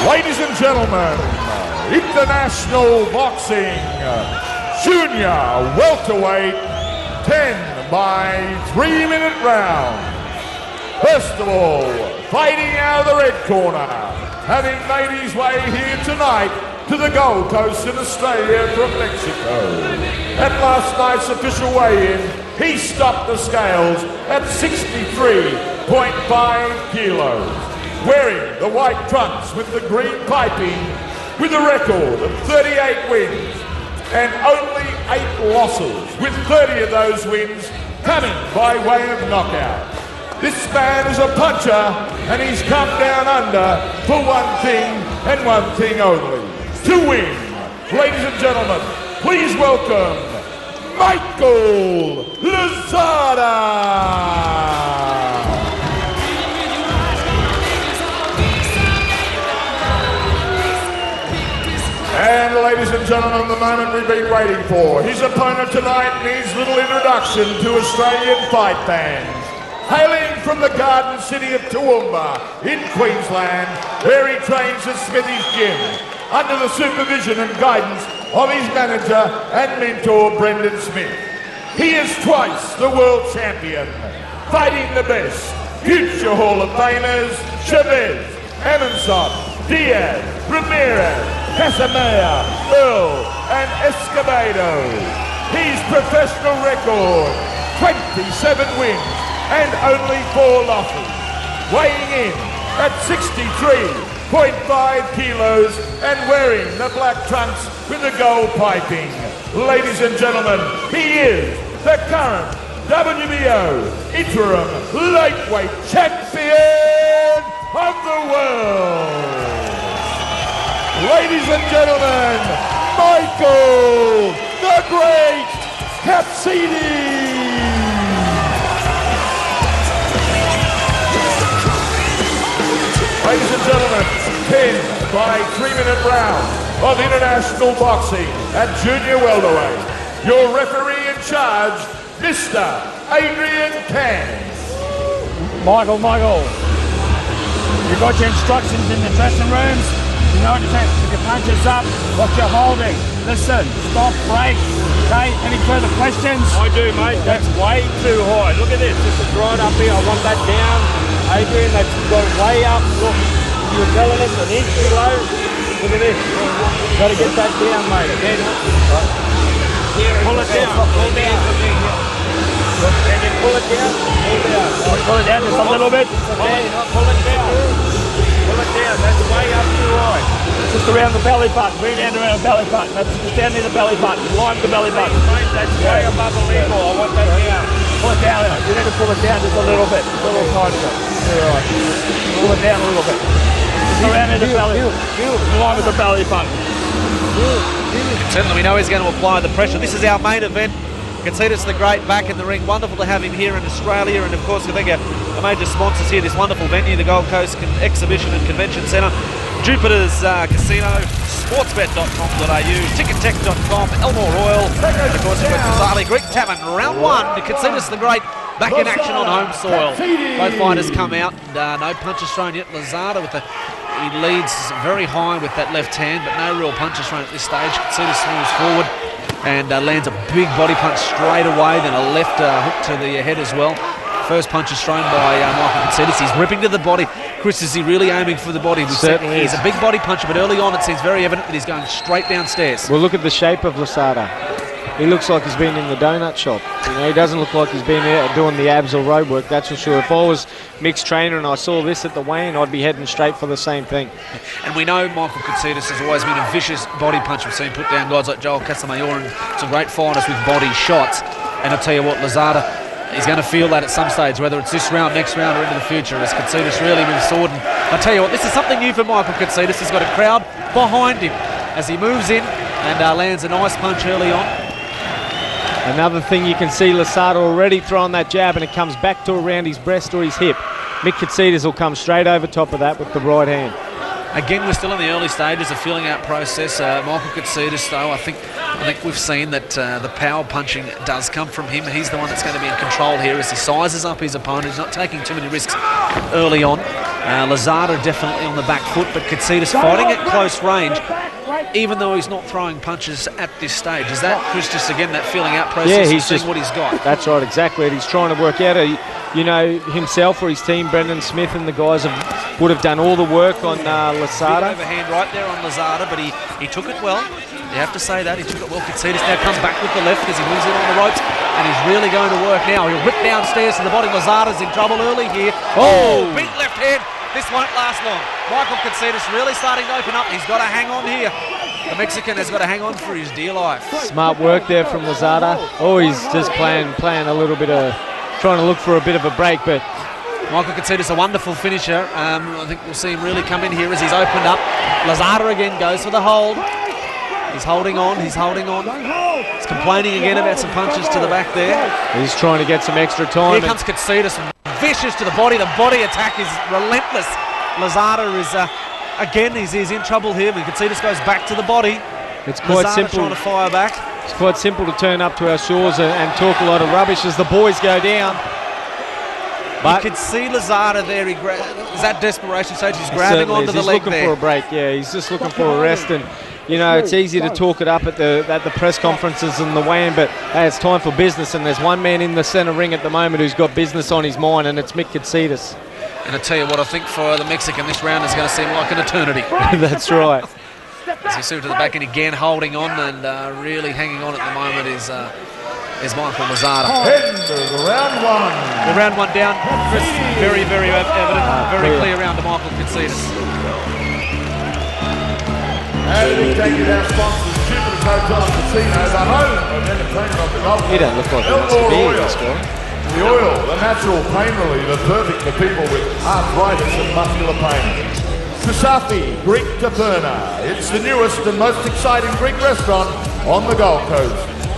Ladies and gentlemen, international boxing, junior welterweight, 10 by 3-minute round. First of all, fighting out of the red corner, having made his way here tonight to the Gold Coast in Australia from Mexico. At last night's official weigh-in, he stopped the scales at 63.5 kilos. Wearing the white trunks with the green piping, with a record of 38 wins and only 8 losses, with 30 of those wins coming by way of knockout. This man is a puncher, and he's come down under for one thing and one thing only: to win. Ladies and gentlemen, please welcome Michael Lozada. And ladies and gentlemen, the moment we've been waiting for. His opponent tonight needs little introduction to Australian fight fans. Hailing from the Garden City of Toowoomba in Queensland, where he trains at Smithy's Gym, under the supervision and guidance of his manager and mentor, Brendan Smith. He is twice the world champion, fighting the best future Hall of Famers, Chavez, Amundsen, Diaz, Ramirez, Casamea, Earl, and Escobedo. His professional record, 27 wins and only 4 losses. Weighing in at 63.5 kilos and wearing the black trunks with the gold piping. Ladies and gentlemen, he is the current WBO interim lightweight champion of the world. Ladies and gentlemen, Michael the Great Katsidis. Ladies and gentlemen, 10 by 3-minute round of international boxing at junior welterweight. Your referee in charge, Mr. Adrian Cairns. Michael, you got your instructions in the dressing rooms. You know what to say. If your punch is up, what you're holding. Listen, stop, break. Okay, any further questions? I do, mate. That's way too high. Look at this. This is right up here. I want that down. Adrian, that's gone way up. Look, you were telling us an inch below. Look at this. Got to get that down, mate. Again. Pull it down. Pull down. And then pull it down. Pull it down just a little bit. Pull it down. Pull it down. That's way up too high. Just around the belly button. Bring it down around the belly button. That's just down near the belly button. Line the belly button. Mate, that's way above the level. I want that down. Pull it down. You need to pull it down just a little bit. A little tiny bit. Right. Pull it down a little bit. Just around near the belly. Line with the belly button. Certainly we know he's going to apply the pressure. This is our main event. Katsidis the Great back in the ring. Wonderful to have him here in Australia, and of course I think our major sponsors here, this wonderful venue, the Gold Coast Exhibition and Convention Centre, Jupiter's Casino, sportsbet.com.au, tickettech.com, Elmore Royal, and of course we've got Kazali Greek Tavern. Round 1, Katsidis the Great back in action on home soil. Both fighters come out, and no punches thrown yet. Lozada with he leads very high with that left hand, but no real punches thrown at this stage. Katsidis moves forward and lands a big body punch straight away, then a left hook to the head as well. First punch is thrown by Michael Katsidis. He's ripping to the body. Chris, is he really aiming for the body? Certainly he's a big body puncher, but early on it seems very evident that he's going straight downstairs. Well, look at the shape of Lozada. He looks like he's been in the donut shop. You know, he doesn't look like he's been out doing the abs or road work, that's for sure. If I was mixed trainer and I saw this at the weigh-in, I'd be heading straight for the same thing. And we know Michael Katsidis has always been a vicious body puncher. We've seen put down guys like Joel Casamayor and some great fighters with body shots. And I'll tell you what, Lozada, he's going to feel that at some stage, whether it's this round, next round, or into the future, as Katsidis really moves forward. And I'll tell you what, this is something new for Michael Katsidis. He's got a crowd behind him as he moves in and lands a nice punch early on. Another thing you can see, Lozada already throwing that jab, and it comes back to around his breast or his hip. Mick Katsidis will come straight over top of that with the right hand. Again, we're still in the early stages of filling out process. Michael Katsidis, though, I think we've seen that the power punching does come from him. He's the one that's going to be in control here as he sizes up his opponent. He's not taking too many risks early on. Lozada definitely on the back foot, but Katsidis fighting at close range, even though he's not throwing punches at this stage. Is that, Chris, just again that feeling out process? Yeah, he's seeing just what he's got. That's right, exactly. He's trying to work out. You know, himself or his team, Brendan Smith and the guys would have done all the work on Lozada. Overhand right there on Lozada, but he took it well. You have to say that. He took it well. Katsidis now comes back with the left as he moves in on the ropes, and he's really going to work now. He'll rip downstairs to the body. Lozada's in trouble early here. Oh, big left hand. This won't last long. Michael Katsidis really starting to open up. He's got to hang on here. The Mexican has got to hang on for his dear life. Smart work there from Lozada. Oh, he's just playing a little bit of, trying to look for a bit of a break, but Michael Katsidis, a wonderful finisher. I think we'll see him really come in here as he's opened up. Lozada again goes for the hold. He's holding on, he's holding on. He's complaining again about some punches to the back there. He's trying to get some extra time. Here comes Katsidis, vicious to the body. The body attack is relentless. Lozada is, again, he's in trouble here. When Katsidis goes back to the body. It's quite Lozada simple. Trying to fire back. It's quite simple to turn up to our shores and talk a lot of rubbish as the boys go down. But you could see Lozada there. Is that desperation stage? He's grabbing onto the leg there. He's looking for a break. Yeah, he's just looking for a rest. And you know, it's easy to talk it up at the press conferences and the weigh-in, but hey, it's time for business. And there's one man in the centre ring at the moment who's got business on his mind, and it's Mick Katsidis. And I tell you what, I think for the Mexican, this round is going to seem like an eternity. That's right. As you see to the back, and again holding on and really hanging on at the moment is Michael Lozada. Round one. The round one down, Chris, very, very evident, very clear round to Michael Katsidis. And we take it our sponsors, Jupiter's Hotel and Casino, the home of entertainment of the Gold Coast. He don't look like he wants to be in this guy. The oil, the natural pain reliever, perfect for people with arthritis and muscular pain. Kusafi Greek Taverna. It's the newest and most exciting Greek restaurant on the Gold Coast.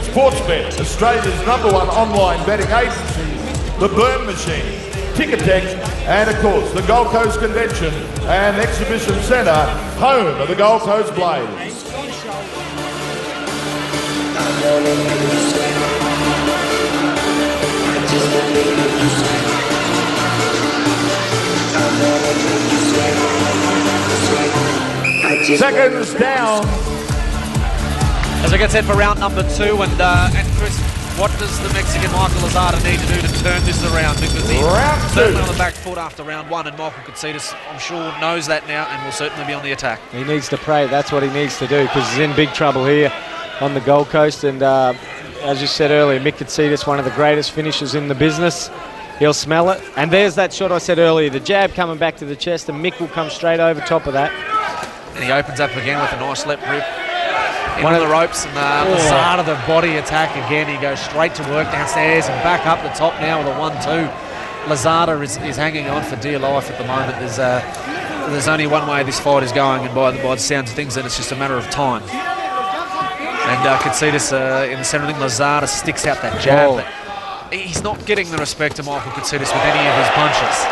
Sportsbet, Australia's #1 online betting agency, the Burn Machine, Ticketek, and of course the Gold Coast Convention and Exhibition Centre, home of the Gold Coast Blades. Seconds down. As we get set for round number 2, and Chris, what does the Mexican Michael Lozada need to do to turn this around? Because he's certainly on the back foot after round 1, and Michael Katsidis, I'm sure, knows that now and will certainly be on the attack. He needs to pray. That's what he needs to do, because he's in big trouble here on the Gold Coast. And as you said earlier, Mick Katsidis, one of the greatest finishers in the business. He'll smell it. And there's that shot I said earlier, the jab coming back to the chest, and Mick will come straight over top of that. And he opens up again with a nice left rip. One of the ropes, and Lozada, the body attack again. He goes straight to work downstairs and back up the top now with a 1-2. Lozada is hanging on for dear life at the moment. There's only one way this fight is going, and by the sounds of things, then it's just a matter of time. And Katsidis in the centre, I think Lozada sticks out that jab, but he's not getting the respect of Michael Katsidis with any of his punches.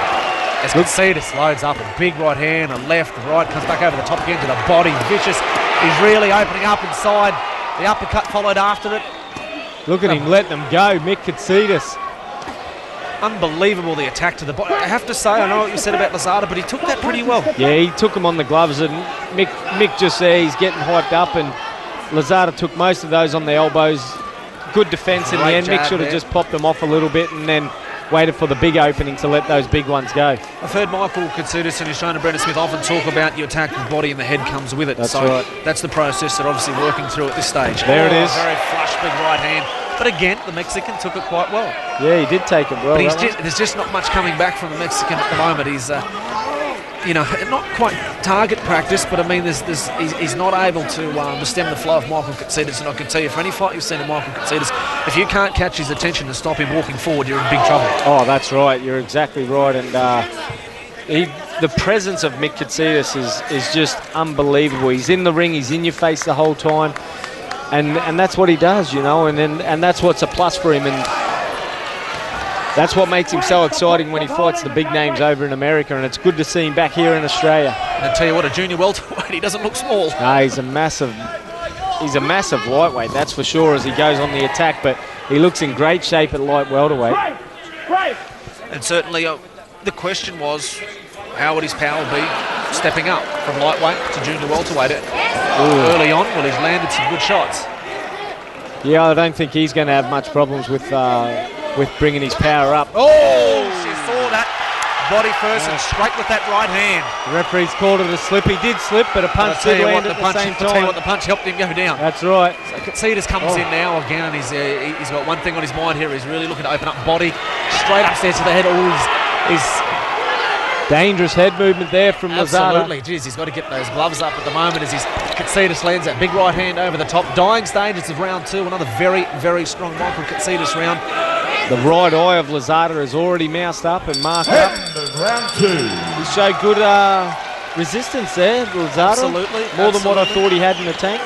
As Katsidis loads up a big right hand, a left, the right, comes back over the top again to the body, vicious. He's really opening up inside. The uppercut followed after it. Look at him letting them go, Mick Katsidis. Unbelievable, the attack to the body. I have to say, I know what you said about Lozada, but he took that pretty well. Yeah, he took him on the gloves, and Mick just there, he's getting hyped up, and Lozada took most of those on the elbows. Good defence in the end. Mick should have just popped them off a little bit and then waited for the big opening to let those big ones go. I've heard Michael Katsidis and his trainer Brendan Smith often talk about the attack of the body and the head comes with it. That's right. That's the process they're obviously working through at this stage. There it is. Very flush, big right hand. But again, the Mexican took it quite well. Yeah, he did take it well. But there's just not much coming back from the Mexican at the moment. He's, not quite target practice, but I mean, he's not able to stem the flow of Michael Katsidis. And I can tell you, for any fight you've seen of Michael Katsidis, if you can't catch his attention and stop him walking forward, you're in big trouble. Oh, that's right. You're exactly right. And the presence of Mick Katsidis is just unbelievable. He's in the ring. He's in your face the whole time. And that's what he does, and that's what's a plus for him. And that's what makes him so exciting when he fights the big names over in America, and it's good to see him back here in Australia. And I tell you what, a junior welterweight, he doesn't look small. No, he's a massive lightweight, that's for sure, as he goes on the attack, but he looks in great shape at light welterweight. And certainly the question was, how would his power be stepping up from lightweight to junior welterweight early on? Well, he's landed some good shots. Yeah, I don't think he's going to have much problems with bringing his power up. Oh, she saw that. Body first and straight with that right hand. The referee's called it a slip. He did slip, but a punch did land at the same time. I'll tell you what, the punch helped him go down. That's right. So Katsidis comes in now again, and he's got one thing on his mind here. He's really looking to open up body straight upstairs to the head. Oh, he's dangerous head movement there from Lozada. absolutely. Jeez, he's got to get those gloves up at the moment as Katsidis lands that big right hand over the top. Dying stages of round 2. Another very, very strong Michael Katsidis round. The right eye of Lozada is already moused up and marked up. End of round 2. He showed good resistance there, Lozada. Absolutely. More than what I thought he had in the tank.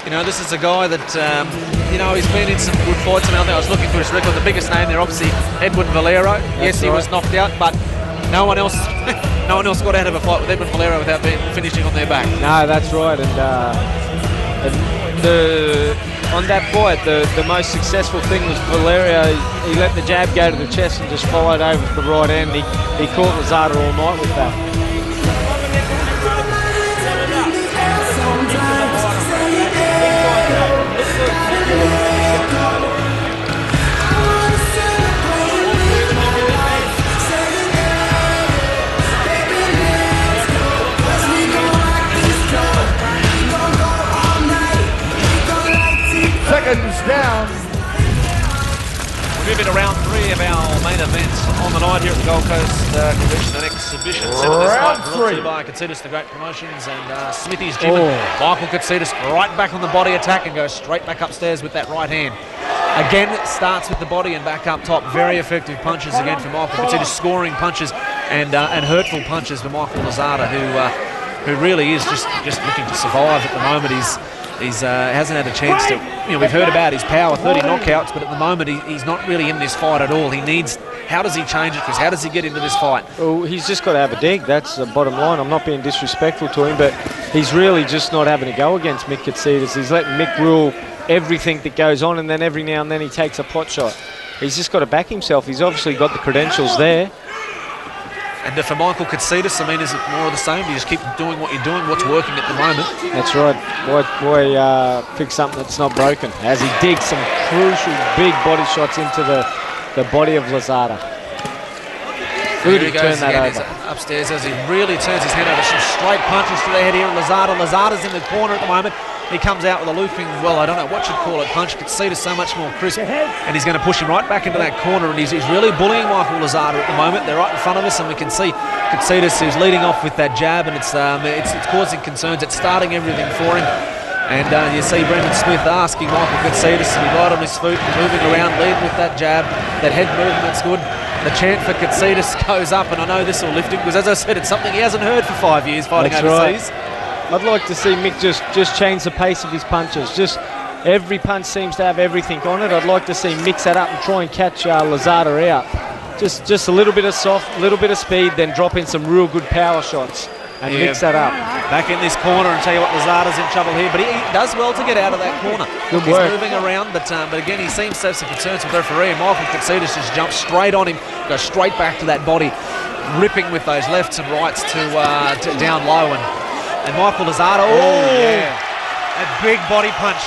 You know, this is a guy that, you know, he's been in some good fights. I was looking for his record. The biggest name there, obviously, Edwin Valero. Yes, he was knocked out, but no one else got out of a fight with Edwin Valero without finishing on their back. No, that's right. On that fight, the most successful thing was Valerio. He let the jab go to the chest and just followed over with the right hand. He caught Lozada all night with that. Seconds down. We're moving to round 3 of our main events on the night here at the Gold Coast Convention and Exhibition Centre. This Round fight brought to 3 you by Katsidis, the Great Promotions, and Smithy's Gym. Michael Katsidis right back on the body attack and goes straight back upstairs with that right hand. Again, starts with the body and back up top. Very effective punches again for Michael Katsidis, scoring punches and hurtful punches for Michael Lozada, who really is just looking to survive at the moment. He hasn't had a chance to, we've heard about his power, 30 knockouts, but at the moment he's not really in this fight at all. He needs, how does he change it, Chris? How does he get into this fight? Well, he's just got to have a dig. That's the bottom line. I'm not being disrespectful to him, but he's really just not having to go against Mick Katsidis. He's letting Mick rule everything that goes on, and then every now and then he takes a pot shot. He's just got to back himself. He's obviously got the credentials there. And for Michael Katsidis, I mean, is it more of the same? You just keep doing what you're doing, what's working at the moment. That's right. Why fix something that's not broken? As he digs some crucial big body shots into the body of Lozada. Good to turn that over. Upstairs as he really turns his head over. Some straight punches to the head here. Lozada's in the corner at the moment. He comes out with a looping, well, I don't know what you'd call it, punch. Katsidis so much more crisp. And he's going to push him right back into that corner. And he's really bullying Michael Lozada at the moment. They're right in front of us, and we can see Katsidis who's leading off with that jab, and it's causing concerns. It's starting everything for him. And you see Brendan Smith asking Michael Katsidis to be right on his feet, moving around, lead with that jab. That head movement's good. The chant for Katsidis goes up, and I know this will lift him, because as I said, it's something he hasn't heard for 5 years fighting overseas. Right. I'd like to see Mick just change the pace of his punches. Just every punch seems to have everything on it. I'd like to see mix that up and try and catch Lozada out. Just a little bit of soft, a little bit of speed, then drop in some real good power shots and mix that up. Back in this corner, and tell you what, Lozada's in trouble here, but he does well to get out of that corner. Good work. He's moving around, but again, he seems to have some concerns with the referee. Michael Katsidis just jumps straight on him, goes straight back to that body, ripping with those lefts and rights to down low, and Michael Lozada, a big body punch.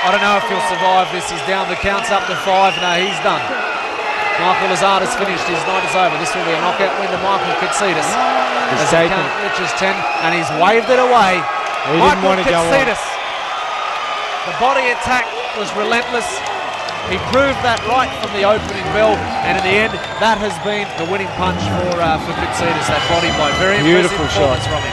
I don't know if he'll survive this. He's down, the count's up to 5. No, he's done. Michael Lozada's finished. His night is over. This will be a knockout win to Michael Katsidis. As the count reaches 10, and he's waved it away. He didn't want to go on. The body attack was relentless. He proved that right from the opening bell, and in the end, that has been the winning punch for Katsidis. That body blow, very beautiful impressive performance from him.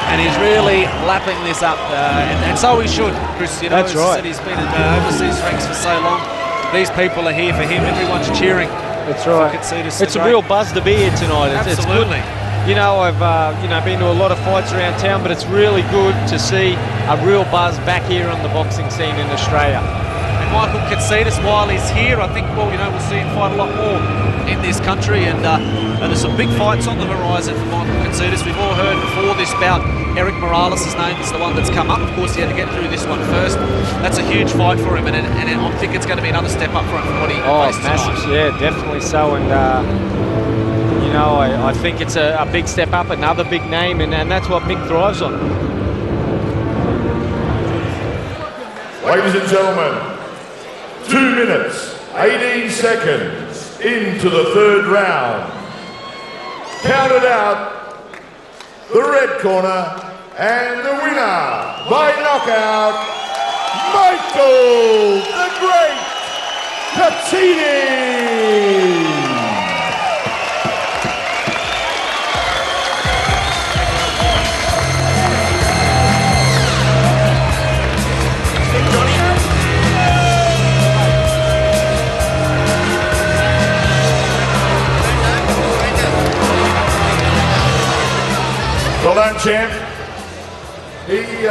And he's really lapping this up, and so he should, Chris. You know, that's right. He's been in overseas ranks for so long. These people are here for him. Everyone's cheering. That's right. It's a real buzz to be here tonight. Absolutely. It's good. You know, I've been to a lot of fights around town, but it's really good to see a real buzz back here on the boxing scene in Australia. And Michael Katsidis while he's here. I think, well, you know, we'll see him fight a lot more in this country, and there's some big fights on the horizon for Michael Katsidis. We've all heard before this bout, Eric Morales' name is the one that's come up. Of course, he had to get through this one first. That's a huge fight for him, and I think it's going to be another step up for him from what he faced massive, tonight. yeah, definitely so, and you know, I think it's a big step up, another big name, and that's what Mick thrives on. Ladies and gentlemen, 2 minutes, 18 seconds into the third round. Counted out, the red corner, and the winner by knockout, Michael the Great Katsidis. Well done, champ. You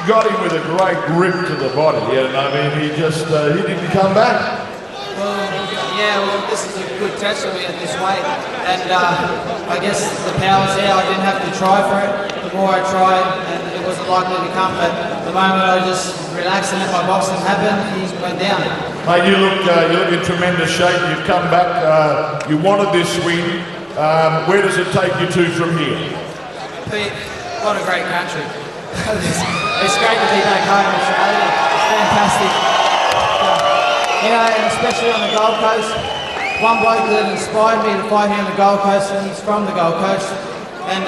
got him with a great grip to the body, and I mean, he didn't come back. Well, this is a good test for me at this weight, and I guess the power's there. I didn't have to try for it. The more I tried, and it wasn't likely to come, but the moment I just relaxed and let my boxing happen, he went down. Mate, you look in tremendous shape. You've come back. You wanted this win. Where does it take you to from here? Pete, what a great country. It's great to be back home in Australia. It's fantastic. You know, and especially on the Gold Coast, one bloke that inspired me to fight here on the Gold Coast, and he's from the Gold Coast, and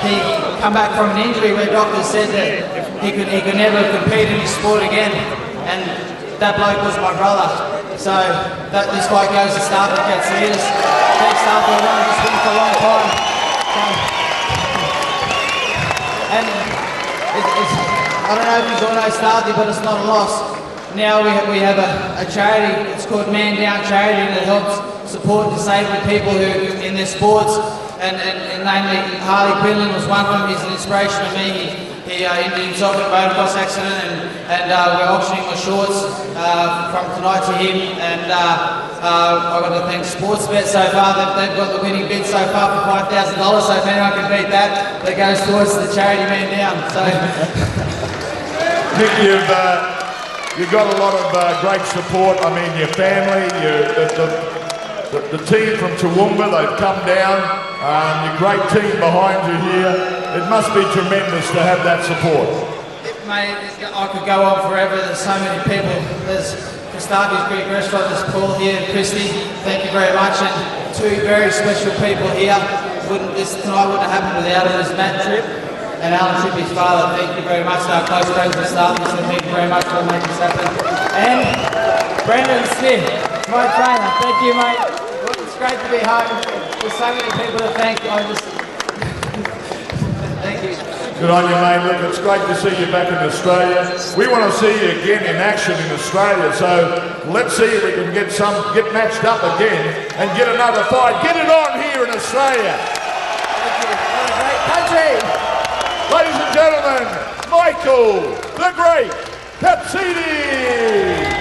he come back from an injury where doctors said that he could never compete in his sport again, and that bloke was my brother. So this fight goes to start with Katsidis. Thanks after I wanted this win for a long time. And I don't know if you all know Starty, but it's not a loss. Now we have a charity, it's called Man Down Charity, that helps support disabled people who in their sports, and namely Harley Quinlan was one of them. He's an inspiration to me. He injured himself in a motocross accident, and we're auctioning the shorts from tonight to him, and I've got to thank Sportsbet so far. They've got the winning bid so far for $5,000, so if anyone can beat that, that goes towards the charity Man Down. So, Nick, you've got a lot of great support. I mean, your family, the team from Toowoomba, they've come down. Your great team behind you here. It must be tremendous to have that support. Mate, I could go on forever. There's so many people. There's Kastabi's Greek Restaurant, there's Paul here, Christy, thank you very much, and two very special people here. Tonight wouldn't have happened without it. There's Matt Tripp and Alan Tripp, his father. Thank you very much to our close friends with Kastabi, so thank you very much for making this happen. And Brendan Smith, my trainer, thank you, mate. It's great to be home. There's so many people to thank. Thank you. Good on you, mate. Look, it's great to see you back in Australia. We want to see you again in action in Australia, so let's see if we can get matched up again and get another fight. Get it on here in Australia. Thank you. What a great country. Ladies and gentlemen, Michael the Great Katsidis.